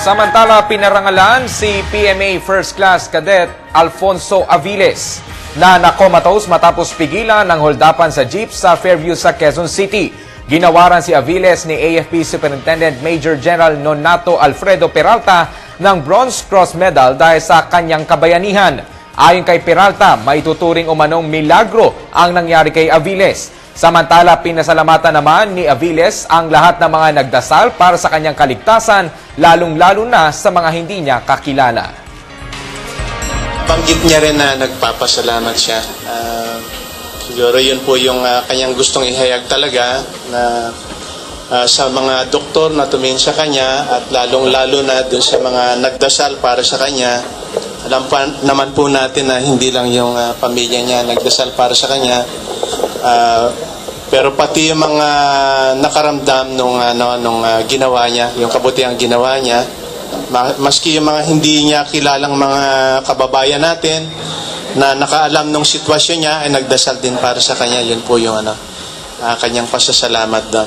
Samantala, pinarangalan si PMA First Class Cadet Alfonso Aviles na nakomatose matapos pigilan ng holdapan sa jeep sa Fairview sa Quezon City. Ginawaran si Aviles ni AFP Superintendent Major General Nonato Alfredo Peralta ng Bronze Cross Medal dahil sa kanyang kabayanihan. Ayon kay Peralta, maituturing umanong milagro ang nangyari kay Aviles. Samantala, pinasalamatan naman ni Aviles ang lahat ng mga nagdasal para sa kanyang kaligtasan, lalong-lalo na sa mga hindi niya kakilala. Banggit niya rin na nagpapasalamat siya. Siguro yun po yung kanyang gustong ihayag talaga na sa mga doktor na tumingin sa kanya at lalong-lalo na dun sa mga nagdasal para sa kanya. Alam pa naman po natin na hindi lang yung pamilya niya nagdasal para sa kanya. Pero pati yung mga nakaramdam nung ginawa niya, yung kabutihang ginawa niya, maski yung mga hindi niya kilalang mga kababayan natin na nakaalam nung sitwasyon niya ay nagdasal din para sa kanya. Yun po yung kanyang pasasalamat doon.